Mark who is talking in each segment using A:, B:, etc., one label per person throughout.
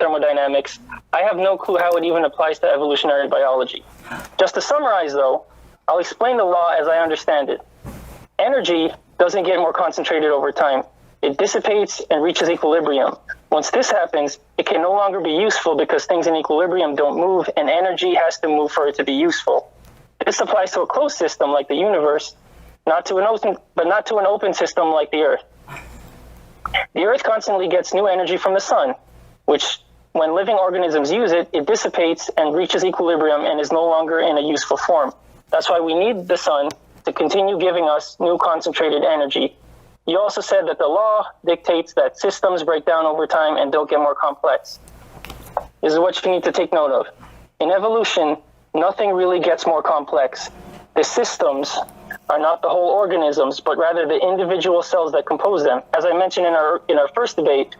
A: thermodynamics, I have no clue how it even applies to evolutionary biology. Just to summarize, though, I'll explain the law as I understand it. Energy doesn't get more concentrated over time. It dissipates and reaches equilibrium. Once this happens, it can no longer be useful because things in equilibrium don't move, and energy has to move for it to be useful. This applies to a closed system like the universe, not to an open system like the Earth. The Earth constantly gets new energy from the sun, which, when living organisms use it, it dissipates and reaches equilibrium and is no longer in a useful form. That's why we need the sun to continue giving us new concentrated energy. You also said that the law dictates that systems break down over time and don't get more complex. This is what you need to take note of. In evolution, nothing really gets more complex. The systems are not the whole organisms, but rather the individual cells that compose them. As I mentioned in our first debate,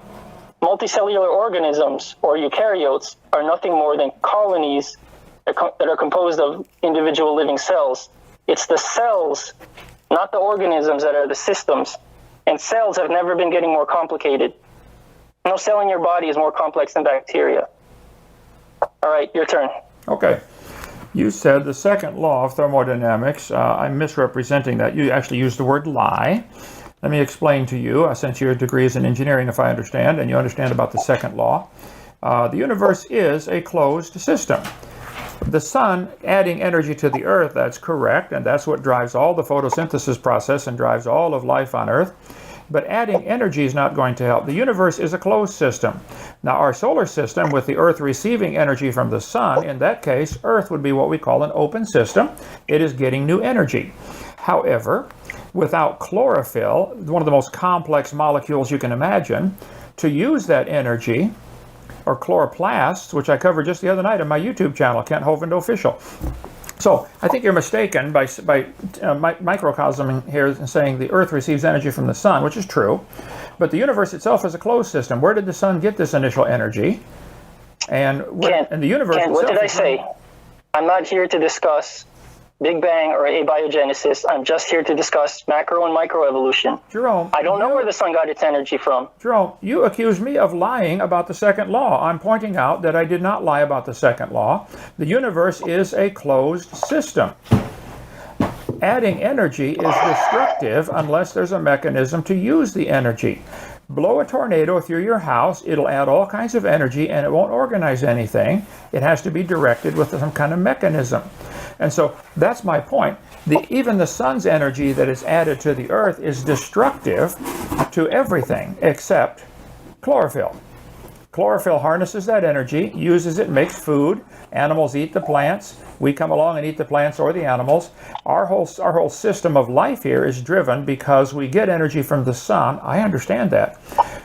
A: multicellular organisms, or eukaryotes, are nothing more than colonies that are composed of individual living cells. It's the cells, not the organisms, that are the systems. And cells have never been getting more complicated. No cell in your body is more complex than bacteria. All right, your turn.
B: Okay. You said the second law of thermodynamics. I'm misrepresenting that. You actually used the word lie. Let me explain to you, since your degree is in engineering, if I understand, and you understand about the second law. The universe is a closed system. The sun adding energy to the earth, that's correct, and that's what drives all the photosynthesis process and drives all of life on earth. But adding energy is not going to help. The universe is a closed system. Now, our solar system, with the earth receiving energy from the sun, in that case, earth would be what we call an open system. It is getting new energy. However, without chlorophyll, one of the most complex molecules you can imagine, to use that energy, or chloroplasts, which I covered just the other night on my YouTube channel, Kent Hovind Official. So I think you're mistaken by microcosming here and saying the Earth receives energy from the sun, which is true. But the universe itself is a closed system. Where did the sun get this initial energy? And the universe itself...
A: What did I say? I'm not here to discuss Big Bang or abiogenesis. I'm just here to discuss macro and microevolution.
B: Jerome,
A: I don't know where the sun got its energy from.
B: Jerome, you accuse me of lying about the second law. I'm pointing out that I did not lie about the second law. The universe is a closed system. Adding energy is destructive unless there's a mechanism to use the energy. Blow a tornado through your house, it'll add all kinds of energy and it won't organize anything. It has to be directed with some kind of mechanism. And so that's my point. Even the sun's energy that is added to the earth is destructive to everything except chlorophyll. Chlorophyll harnesses that energy, uses it, makes food. Animals eat the plants. We come along and eat the plants or the animals. Our whole system of life here is driven because we get energy from the sun. I understand that.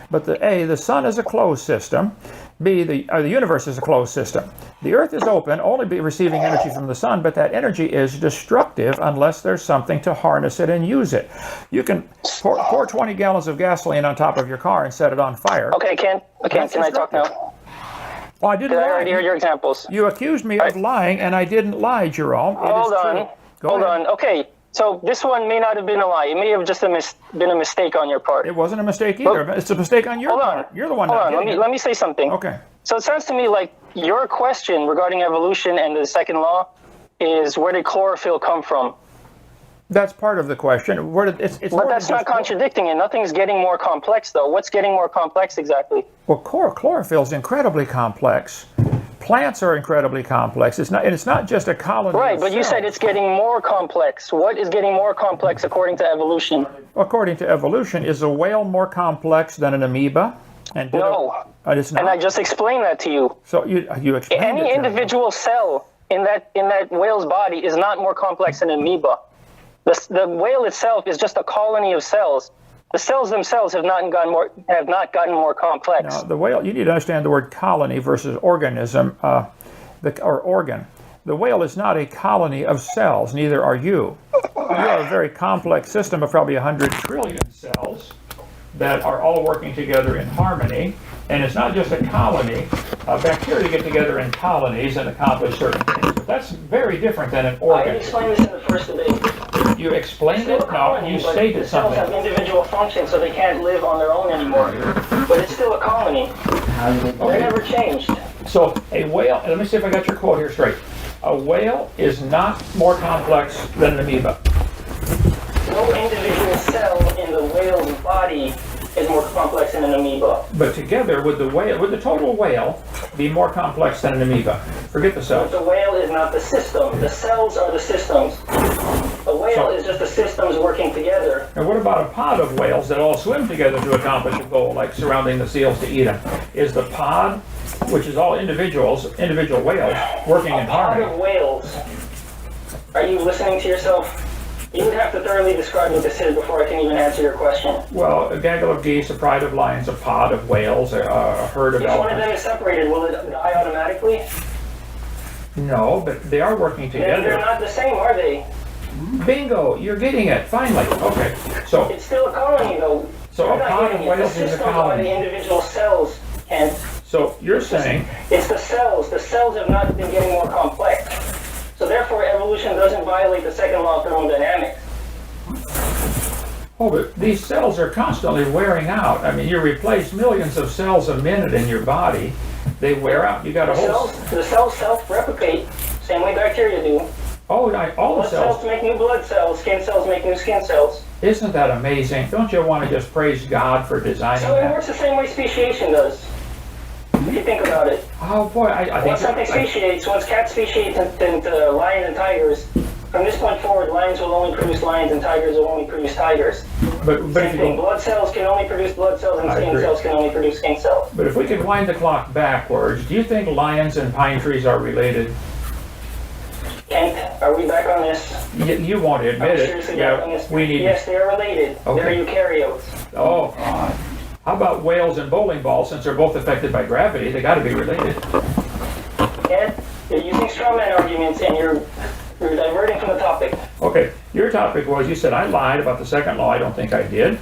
B: But the sun is a closed system. B, the universe is a closed system. The earth is open, only receiving energy from the sun, but that energy is destructive unless there's something to harness it and use it. You can pour 20 gallons of gasoline on top of your car and set it on fire.
A: Okay, can I talk now?
B: Well, I didn't lie.
A: I already heard your examples.
B: You accused me of lying, and I didn't lie, Jerome.
A: Hold on. Okay, so this one may not have been a lie. It may have just been a mistake on your part.
B: It wasn't a mistake either. But it's a mistake on your part. You're the one not getting it.
A: Let me say something.
B: Okay.
A: So it sounds to me like your question regarding evolution and the second law is, where did chlorophyll come from?
B: That's part of the question. But
A: that's not contradicting it. Nothing's getting more complex, though. What's getting more complex exactly?
B: Well, chlorophyll is incredibly complex. Plants are incredibly complex. It's not just a colony.
A: Right, but you said it's getting more complex. What is getting more complex according to evolution?
B: According to evolution, is a whale more complex than an amoeba?
A: No.
B: It's not.
A: And I just explained that to you.
B: So you explained it.
A: Any individual cell in that whale's body is not more complex than an amoeba. The whale itself is just a colony of cells. The cells themselves have not gotten more complex.
B: Now, the whale, you need to understand the word colony versus organism, or organ. The whale is not a colony of cells, neither are you. You are a very complex system of probably 100 trillion cells that are all working together in harmony. And it's not just a colony. Bacteria get together in colonies and accomplish certain things. But that's very different than an organ.
A: I explained this in the first debate.
B: You explained it? No, you stated
A: the cells
B: something.
A: have individual functions, so they can't live on their own anymore. But it's still a colony.
C: How do they
A: They never changed.
B: So a whale, let me see if I got your quote here straight. A whale is not more complex than an amoeba.
A: No individual cell in the whale's body is more complex than an amoeba.
B: But together, would the total whale be more complex than an amoeba? Forget the
A: But
B: cells.
A: the whale is not the system. The cells are the systems. A whale is just the systems working together.
B: And what about a pod of whales that all swim together to accomplish a goal, like surrounding the seals to eat them? Is the pod, which is all individual whales, working in
A: A pod
B: harmony?
A: of whales. Are you listening to yourself? You would have to thoroughly describe what this is before I can even answer your question.
B: Well, a gaggle of geese, a pride of lions, a pod of whales, a herd of
A: If one of them
B: elephants.
A: is separated, will it die automatically?
B: No, but they are working
A: Then they're
B: together.
A: not the same, are they?
B: Bingo, you're getting it, finally. Okay, so
A: It's still a colony, though.
B: So
A: You're
B: a
A: not
B: pod of
A: getting it. The
B: whales is a
A: systems are
B: colony.
A: the individual cells, and
B: so you're saying
A: it's the cells. The cells have not been getting more complex. So therefore, evolution doesn't violate the second law of thermodynamics.
B: oh, but these cells are constantly wearing out. I mean, you replace millions of cells a minute in your body. They wear out. You got a whole.
A: The cells self-replicate, same way bacteria do.
B: All the
A: Blood cells
B: cells.
A: make new blood cells. Skin cells make new skin cells.
B: Isn't that amazing? Don't you want to just praise God for designing
A: So it
B: that?
A: works the same way speciation does. If you think about it.
B: Oh boy, I think.
A: Once something speciates, once cats speciate into lions and tigers, from this point forward, lions will only produce lions and tigers will only produce tigers.
B: But
A: Same
B: if you
A: thing.
B: go,
A: Blood cells can only produce blood cells, and
B: I
A: skin
B: agree.
A: cells can only produce skin cells.
B: but if we could wind the clock backwards, do you think lions and pine trees are related?
A: Kent, are we back on this?
B: You won't
A: Are
B: admit
A: we
B: it.
A: seriously back on
B: Yeah,
A: this?
B: we need.
A: Yes, they are related.
B: Okay.
A: They're eukaryotes.
B: Oh, how about whales and bowling balls? Since they're both affected by gravity, they got to be related.
A: Kent, you're using straw man arguments, and you're diverting from the topic.
B: Okay, your topic was, you said I lied about the second law. I don't think I did.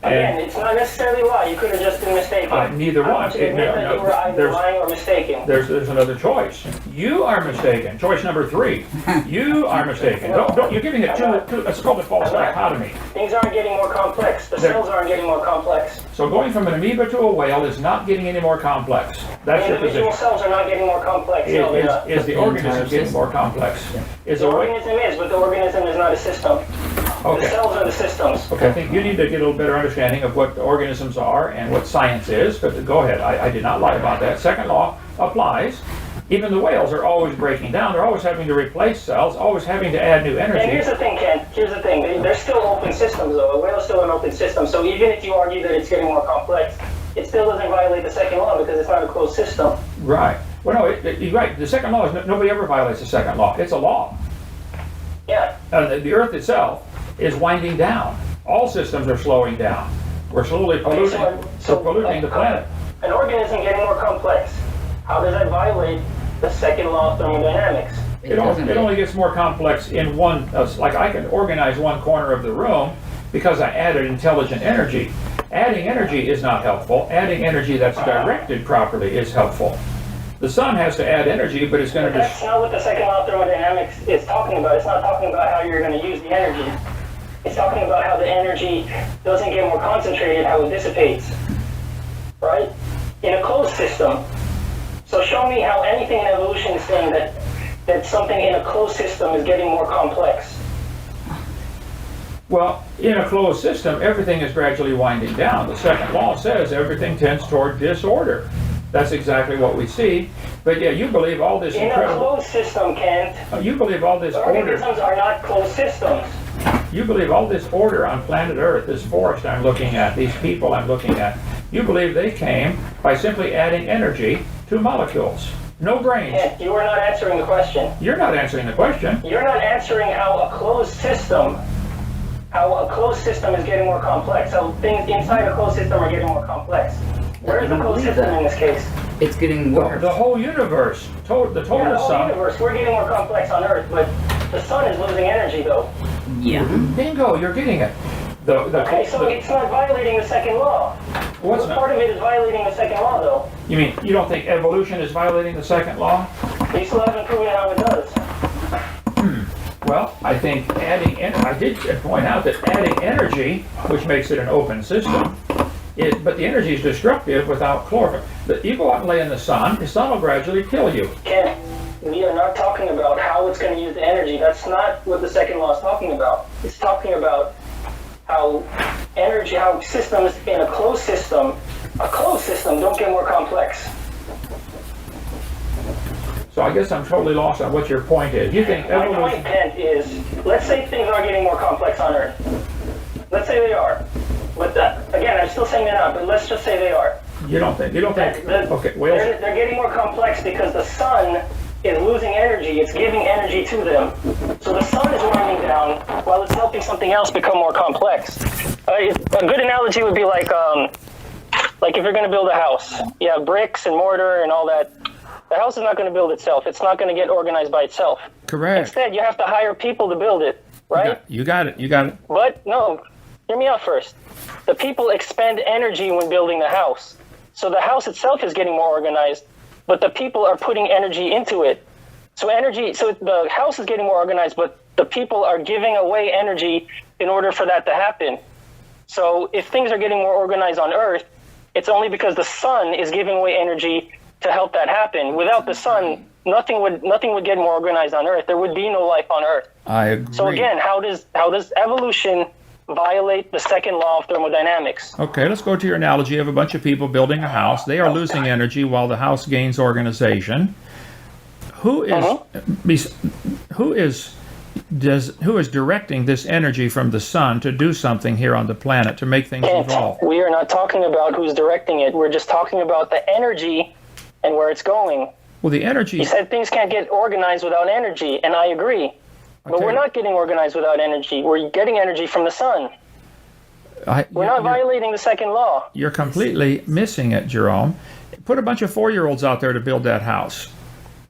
A: Again,
B: And
A: it's not necessarily a lie. You could have just been mistaken.
B: neither
A: I
B: one.
A: want you to admit that you were either
B: There's-
A: lying or mistaken.
B: there's another choice. You are mistaken. Choice number 3. You are mistaken. Don't you're giving it two. It's called a false dichotomy.
A: Things aren't getting more complex. The
B: They're-
A: cells aren't getting more complex.
B: So going from an amoeba to a whale is not getting any more complex. That's
A: The
B: your
A: individual
B: position.
A: cells are not getting more complex. No, they're not.
B: Is the organism getting more complex? Is
A: The
B: a whale?
A: organism is, but the organism is not a system. The
B: Okay.
A: cells are the systems.
B: Okay, I think you need to get a little better understanding of what organisms are and what science is, but go ahead, I did not lie about that. Second law applies. Even the whales are always breaking down. They're always having to replace cells, always having to add new
A: And here's
B: energy.
A: the thing, Ken. Here's the thing. They're still open systems, though. A whale is still an open system. So even if you argue that it's getting more complex, it still doesn't violate the second law because it's not a closed system.
B: Right. Well, no, you're right. The second law is nobody ever violates the second law. It's a law.
A: Yeah.
B: The Earth itself is winding down. All systems are slowing down. We're slowly polluting. We're polluting the planet.
A: An organism getting more complex. How does that violate the second law of thermodynamics?
B: It only gets more complex in one, like I can organize one corner of the room because I added intelligent energy. Adding energy is not helpful. Adding energy that's directed properly is helpful. The sun has to add energy, but it's going to
A: That's
B: just...
A: not what the second law of thermodynamics is talking about. It's not talking about how you're going to use the energy. It's talking about how the energy doesn't get more concentrated, how it dissipates. Right? In a closed system. So show me how anything in evolution is saying that something in a closed system is getting more complex.
B: Well, in a closed system, everything is gradually winding down. The second law says everything tends toward disorder. That's exactly what we see. But yeah, you believe all this
A: In a
B: incredible...
A: closed system, Kent,
B: You believe all this order...
A: organisms are not closed systems.
B: You believe all this order on planet Earth, this forest I'm looking at, these people I'm looking at, you believe they came by simply adding energy to molecules. No brains.
A: Kent, you are not answering the question.
B: You're not answering the question.
A: You're not answering how a closed system is getting more complex. How things inside a closed system are getting more complex. Where is the closed system in this case?
C: It's getting worse.
B: The whole universe, the total
A: Yeah, the whole
B: sun.
A: universe, we're getting more complex on Earth, but the sun is losing energy though.
C: Yeah.
B: Bingo, you're getting it.
A: Okay, so it's not violating the second law.
B: What's
A: What
B: not?
A: part of it is violating the second law though?
B: You mean you don't think evolution is violating the second law?
A: You still haven't proven how it does.
B: Well, I think I did point out that adding energy, which makes it an open system, But the energy is destructive without chlorophyll. You go out and lay in the sun will gradually kill you.
A: Ken, we are not talking about how it's going to use the energy. That's not what the second law is talking about. It's talking about how systems in a closed system don't get more complex.
B: So I guess I'm totally lost on what your point is. You think
A: My
B: evolution...
A: point, Kent, is let's say things are getting more complex on Earth. Let's say they are. But again, I'm still saying they're not, but let's just say they are.
B: You don't think? Okay, well...
A: They're getting more complex because the sun is losing energy. It's giving energy to them. So the sun is winding down while it's helping something else become more complex. A good analogy would be like if you're going to build a house. You have bricks and mortar and all that. The house is not going to build itself. It's not going to get organized by itself.
B: Correct.
A: Instead, you have to hire people to build it, right?
B: You got it.
A: But no, hear me out first. The people expend energy when building the house. So the house itself is getting more organized, but the people are putting energy into it. So the house is getting more organized, but the people are giving away energy in order for that to happen. So if things are getting more organized on Earth, it's only because the sun is giving away energy to help that happen. Without the sun, nothing would get more organized on Earth. There would be no life on Earth.
B: I agree.
A: So again, how does evolution violate the second law of thermodynamics?
B: Okay, let's go to your analogy of a bunch of people building a house. They are losing energy while the house gains organization. Who is directing this energy from the sun to do something here on the planet to make things evolve?
A: We are not talking about who's directing it. We're just talking about the energy and where it's going.
B: Well, the energy...
A: You said things can't get organized without energy, and I agree. But we're not getting organized without energy. We're getting energy from the sun. We're not violating the second law.
B: You're completely missing it, Jerome. Put a bunch of 4-year-olds out there to build that house.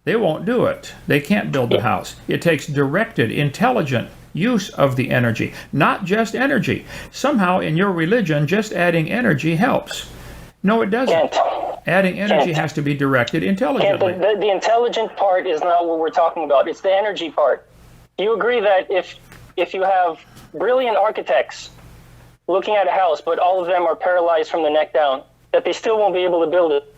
B: They won't do it. They can't build the house. It takes directed, intelligent use of the energy, not just energy. Somehow in your religion, just adding energy helps. No, it doesn't. Adding energy has to be directed intelligently.
A: The intelligent part is not what we're talking about. It's the energy part. You agree that if you have brilliant architects looking at a house, but all of them are paralyzed from the neck down, that they still won't be able to build it?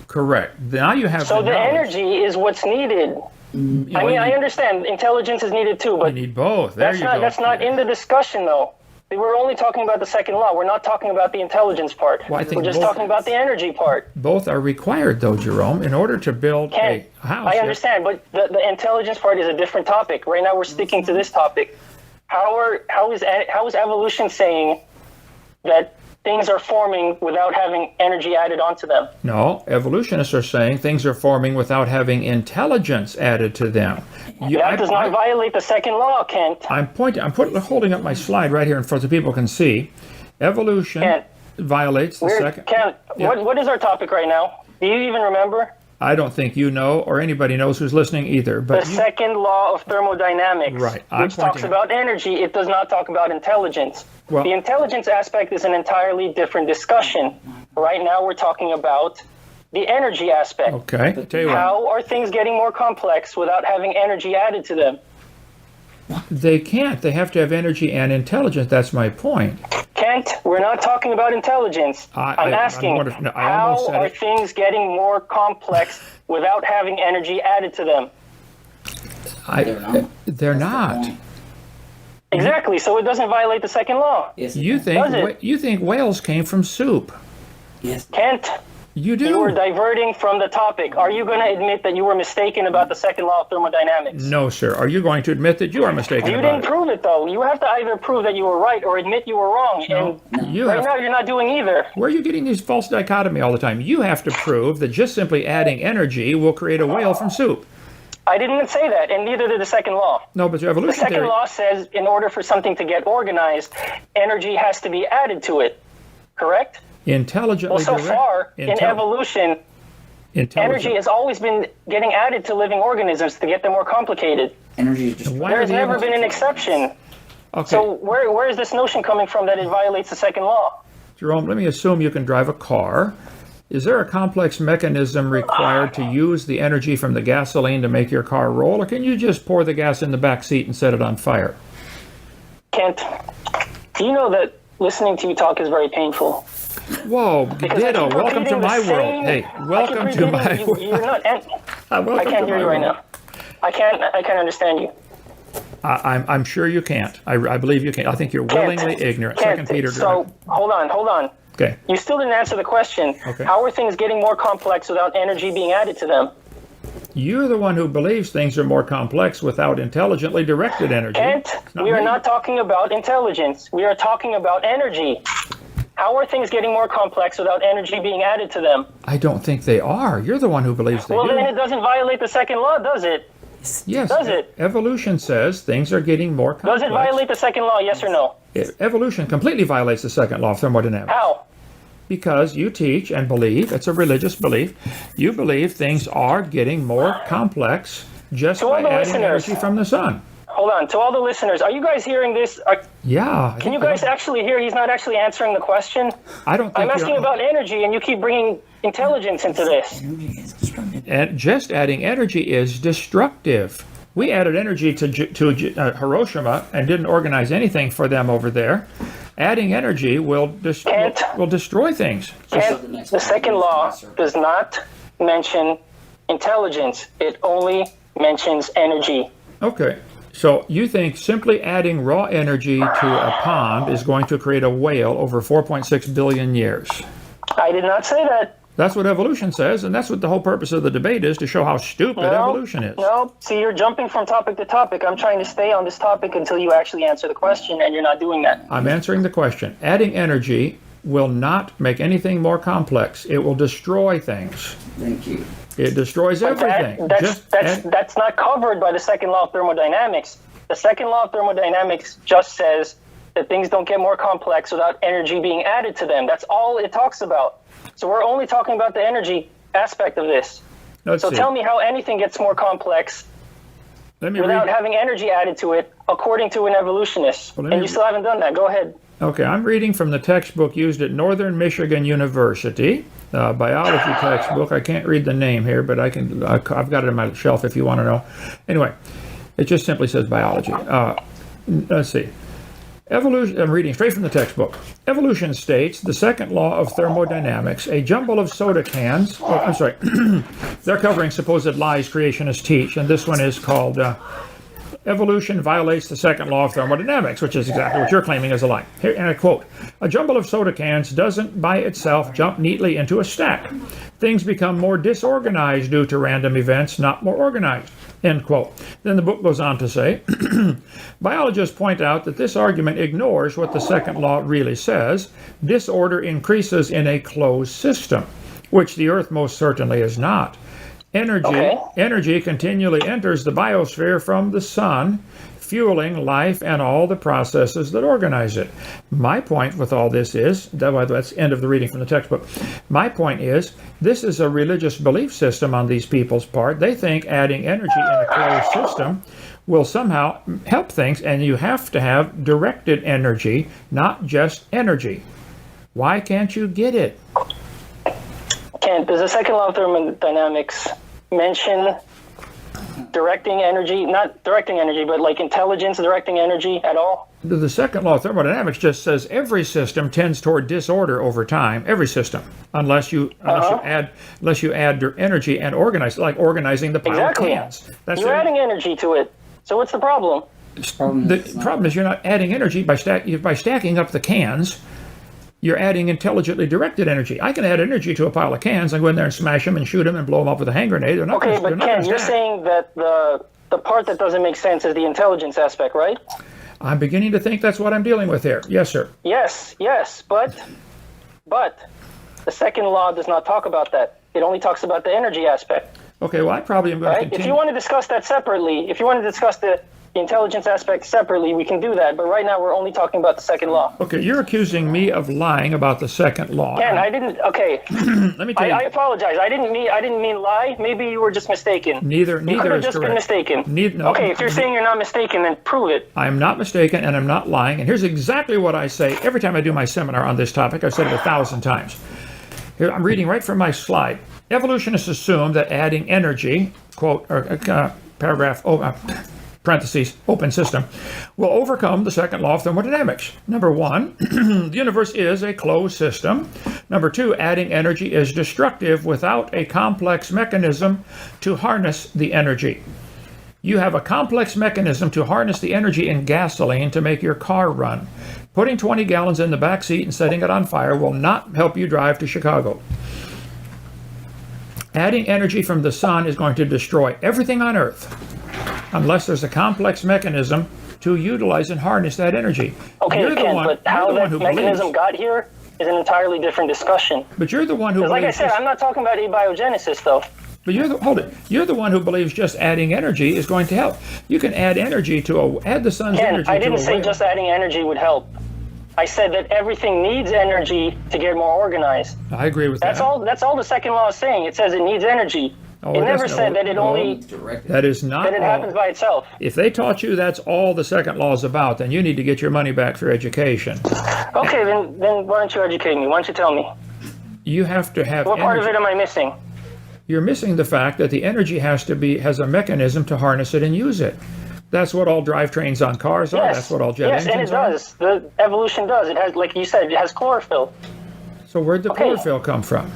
B: Correct. Now you have
A: So the energy is what's needed. I understand intelligence is needed too, but
B: you need both. That's
A: not in the discussion though. We're only talking about the second law. We're not talking about the intelligence part.
B: Well,
A: we're just talking about the energy part.
B: Both are required though, Jerome, in order to build a house.
A: I understand, but the intelligence part is a different topic. Right now we're sticking to this topic. How is evolution saying that things are forming without having energy added onto them?
B: No, evolutionists are saying things are forming without having intelligence added to them.
A: That does not violate the second law, Kent.
B: I'm holding up my slide right here in front so people can see. Evolution violates the second...
A: Kent, what is our topic right now? Do you even remember?
B: I don't think you know, or anybody knows who's listening either. But
A: the second law of thermodynamics, which talks about energy, it does not talk about intelligence. Well, the intelligence aspect is an entirely different discussion. Right now we're talking about the energy aspect.
B: Okay. I'll tell you
A: How are things getting more complex without having energy added to them?
B: They can't. They have to have energy and intelligence. That's my point.
A: Kent, we're not talking about intelligence. I'm asking, how are things getting more complex without having energy added to them?
B: They're not.
A: Exactly, so it doesn't violate the second law.
C: Yes,
B: you think whales came from soup?
C: Yes.
A: Kent,
B: you do.
A: You were diverting from the topic. Are you going to admit that you were mistaken about the second law of thermodynamics?
B: No, sir. Are you going to admit that you are mistaken
A: You
B: about
A: didn't prove it, though. You have to either prove that you were right or admit you were wrong.
B: No,
A: and right now you're not doing either.
B: Where are you getting these false dichotomy all the time? You have to prove that just simply adding energy will create a whale from soup.
A: I didn't say that, and neither did the second law.
B: No, but your evolution
A: The second law says in order for something to get organized, energy has to be added to it. Correct?
B: Intelligently
A: Well, so far, in evolution, energy has always been getting added to living organisms to get them more complicated.
C: Energy is just...
A: There's never been an exception.
B: Okay.
A: So where is this notion coming from that it violates the second law?
B: Jerome, let me assume you can drive a car. Is there a complex mechanism required to use the energy from the gasoline to make your car roll, or can you just pour the gas in the back seat and set it on fire?
A: Kent, do you know that listening to you talk is very painful?
B: Whoa,
A: Because I
B: ditto.
A: keep
B: Welcome to
A: repeating the
B: my world.
A: same-
B: Hey,
A: I
B: welcome
A: keep
B: to my
A: repeating-
B: world.
A: You're not. I
B: Welcome
A: can't
B: to
A: hear
B: my
A: you right
B: world.
A: now. I can't understand you.
B: I'm sure you can't. I believe you can't. I think you're willingly ignorant.
A: Can't.
B: Second Peter.
A: So hold on.
B: Okay.
A: You still didn't answer the question.
B: Okay.
A: How are things getting more complex without energy being added to them?
B: You're the one who believes things are more complex without intelligently directed energy.
A: Kent, we are
B: me.
A: not talking about intelligence. We are talking about energy. How are things getting more complex without energy being added to them?
B: I don't think they are. You're the one who believes they
A: Well,
B: do.
A: then it doesn't violate the second law, does it?
B: Yes.
A: Does it?
B: Evolution says things are getting more complex.
A: Does it violate the second law, yes or no?
B: Evolution completely violates the second law of thermodynamics.
A: How?
B: Because you teach and believe, it's a religious belief, you believe things are getting more complex just
A: To all
B: by
A: the
B: adding
A: listeners.
B: energy from the sun.
A: Hold on. To all the listeners, are you guys hearing this?
B: Yeah.
A: Can you guys actually hear he's not actually answering the question?
B: I don't think
A: I'm asking
B: you're-
A: about energy, and you keep bringing intelligence into this.
B: And just adding energy is destructive. We added energy to Hiroshima and didn't organize anything for them over there. Adding energy will destroy things.
A: And the second law does not mention intelligence. It only mentions energy.
B: Okay. So you think simply adding raw energy to a pond is going to create a whale over 4.6 billion years?
A: I did not say that.
B: That's what evolution says, and that's what the whole purpose of the debate is, to show how stupid evolution is.
A: No, see, you're jumping from topic to topic. I'm trying to stay on this topic until you actually answer the question, and you're not doing that.
B: I'm answering the question. Adding energy will not make anything more complex. It will destroy things.
C: Thank you.
B: It destroys everything.
A: That's not covered by the second law of thermodynamics. The second law of thermodynamics just says that things don't get more complex without energy being added to them. That's all it talks about. So we're only talking about the energy aspect of this.
B: Let's see.
A: Tell me how anything gets more complex without having energy added to it, according to an evolutionist. And you still haven't done that. Go ahead.
B: Okay, I'm reading from the textbook used at Northern Michigan University, biology textbook. I can't read the name here, but I've got it on my shelf if you want to know. Anyway, it just simply says biology. Let's see. Evolution, I'm reading straight from the textbook. Evolution states the second law of thermodynamics, a jumble of soda cans. Oh, I'm sorry. They're covering supposed lies creationists teach, and this one is called Evolution Violates the Second Law of Thermodynamics, which is exactly what you're claiming is a lie. Here, and I quote, a jumble of soda cans doesn't by itself jump neatly into a stack. Things become more disorganized due to random events, not more organized. End quote. Then the book goes on to say, biologists point out that this argument ignores what the second law really says. Disorder increases in a closed system, which the Earth most certainly is not. Energy continually enters the biosphere from the sun, fueling life and all the processes that organize it. My point with all this is, that's the end of the reading from the textbook. My point is, this is a religious belief system on these people's part. They think adding energy in a closed system will somehow help things, and you have to have directed energy, not just energy. Why can't you get it?
A: Kent, does the second law of thermodynamics mention directing energy, not directing energy, but like intelligence directing energy at all?
B: The second law of thermodynamics just says every system tends toward disorder over time. Every system, unless you add energy and organize, like organizing the pile of cans.
A: You're adding energy to it. So what's the problem?
B: The problem is you're not adding energy by stacking up the cans. You're adding intelligently directed energy. I can add energy to a pile of cans and go in there and smash them and shoot them and blow them up with a hand grenade.
A: Okay, but Ken, you're saying that the part that doesn't make sense is the intelligence aspect, right?
B: I'm beginning to think that's what I'm dealing with here. Yes, sir.
A: Yes, but the second law does not talk about that. It only talks about the energy aspect.
B: Okay, well, I probably am going to continue.
A: If you want to discuss that separately, if you want to discuss the intelligence aspect separately, we can do that. But right now, we're only talking about the second law.
B: Okay, you're accusing me of lying about the second law.
A: Ken, I didn't. Okay.
B: Let me tell you.
A: I apologize. I didn't mean lie. Maybe you were just mistaken.
B: Neither
A: you could have just been mistaken. Okay, if you're saying you're not mistaken, then prove it.
B: I'm not mistaken, and I'm not lying. And here's exactly what I say every time I do my seminar on this topic. I've said it 1,000 times. Here, I'm reading right from my slide. Evolutionists assume that adding energy, quote, or paragraph, parentheses, open system, will overcome the second law of thermodynamics. Number one, the universe is a closed system. Number two, adding energy is destructive without a complex mechanism to harness the energy. You have a complex mechanism to harness the energy in gasoline to make your car run. Putting 20 gallons in the back seat and setting it on fire will not help you drive to Chicago. Adding energy from the sun is going to destroy everything on Earth unless there's a complex mechanism to utilize and harness that energy.
A: Okay, Ken, but how that mechanism got here is an entirely different discussion.
B: But you're the one who believes...
A: Like I said, I'm not talking about abiogenesis, though.
B: But you're the one who believes just adding energy is going to help. You can add energy to add the sun's energy to a
A: I didn't say just adding energy would help. I said that everything needs energy to get more organized.
B: I agree with that.
A: That's all the second law is saying. It says it needs energy. It never said that it only...
B: That is not
A: that it happens by itself.
B: If they taught you that's all the second law is about, then you need to get your money back for education.
A: Okay, then why don't you educate me? Why don't you tell me?
B: You have to have
A: What part of it am I missing?
B: You're missing the fact that the energy has a mechanism to harness it and use it. That's what all drivetrains on cars are. That's what all jet engines are.
A: Yes, and it does. The evolution does. It has, like you said, it has chlorophyll.
B: So where'd the chlorophyll come from?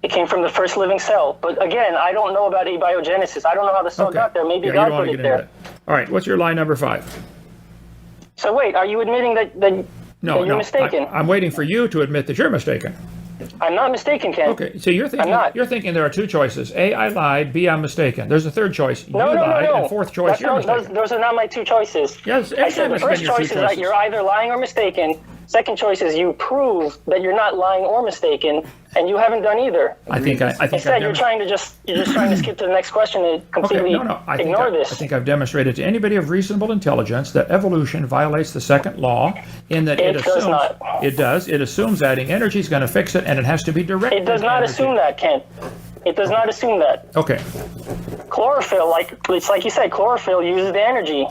A: It came from the first living cell. But again, I don't know about abiogenesis. I don't know how the cell got there. Maybe God put it there.
B: All right, what's your lie number 5?
A: So wait, are you admitting that you're mistaken?
B: I'm waiting for you to admit that you're mistaken.
A: I'm not mistaken, Ken.
B: Okay, so you're thinking there are two choices. A, I lied. B, I'm mistaken. There's a third choice. You lied. And fourth choice, you're mistaken.
A: Those are not my two choices.
B: Yes,
A: I said the first choice is that you're either lying or mistaken. Second choice is you prove that you're not lying or mistaken, and you haven't done either.
B: I think
A: Instead, you're just trying to skip to the next question and completely ignore this.
B: I think I've demonstrated to anybody of reasonable intelligence that evolution violates the second law in that it assumes
A: does not.
B: It does. It assumes adding energy is going to fix it, and it has to be directed.
A: It does not assume that, Kent. It does not assume that.
B: Okay.
A: Chlorophyll, it's like you said, chlorophyll uses the energy.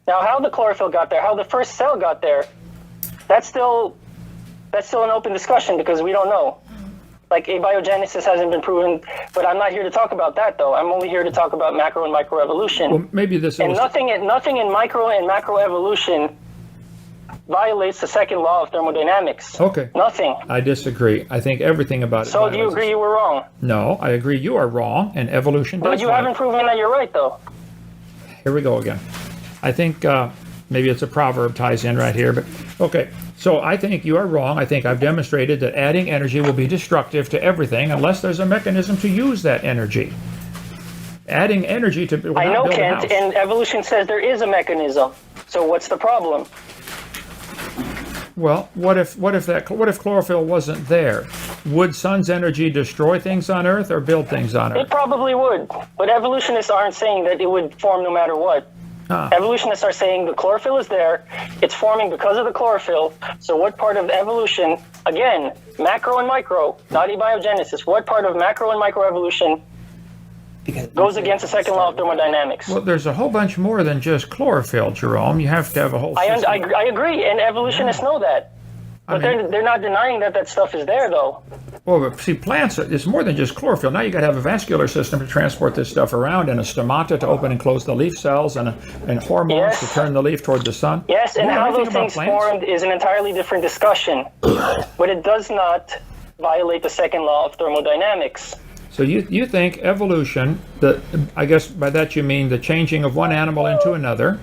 A: Now, how the chlorophyll got there, how the first cell got there, that's still an open discussion because we don't know. Like abiogenesis hasn't been proven, but I'm not here to talk about that though. I'm only here to talk about macro and microevolution.
B: Well, maybe this
A: and nothing in micro and macroevolution violates the second law of thermodynamics.
B: Okay.
A: Nothing.
B: I disagree. I think everything about it.
A: So do you agree you were wrong?
B: No, I agree you are wrong, and evolution does.
A: But you haven't proven that you're right though.
B: Here we go again. I think maybe it's a proverb ties in right here, but okay. So I think you are wrong. I think I've demonstrated that adding energy will be destructive to everything unless there's a mechanism to use that energy. Adding energy to...
A: I know, Kent, and evolution says there is a mechanism. So what's the problem?
B: Well, what if chlorophyll wasn't there? Would sun's energy destroy things on Earth or build things on Earth?
A: It probably would, but evolutionists aren't saying that it would form no matter what. Evolutionists are saying the chlorophyll is there, it's forming because of the chlorophyll, so what part of evolution, again, macro and micro, not abiogenesis, what part of macro and microevolution goes against the second law of thermodynamics?
B: Well, there's a whole bunch more than just chlorophyll, Jerome. You have to have a whole system.
A: I agree, and evolutionists know that. But they're not denying that stuff is there, though.
B: Well, but see, plants, it's more than just chlorophyll. Now you got to have a vascular system to transport this stuff around, and a stomata to open and close the leaf cells, and hormones to turn the leaf toward the sun.
A: Yes, and how those things formed is an entirely different discussion. But it does not violate the second law of thermodynamics.
B: So you think evolution, I guess by that you mean the changing of one animal into another,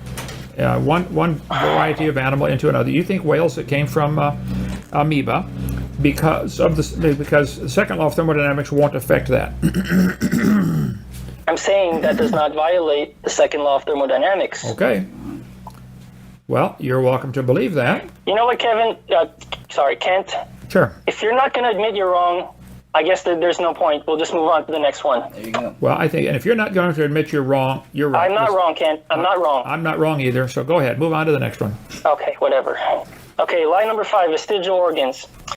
B: one variety of animal into another. You think whales that came from amoeba, because the second law of thermodynamics won't affect that.
A: I'm saying that does not violate the second law of thermodynamics.
B: Okay. Well, you're welcome to believe that.
A: You know what, Kevin? Kent?
B: Sure.
A: If you're not going to admit you're wrong, I guess there's no point. We'll just move on to the next one.
C: There you go.
B: Well, I think, and if you're not going to admit you're wrong, you're right.
A: I'm not wrong, Kent. I'm not wrong.
B: I'm not wrong either, so go ahead. Move on to the next one.
A: Okay, whatever. Okay, lie number 5, vestigial organs.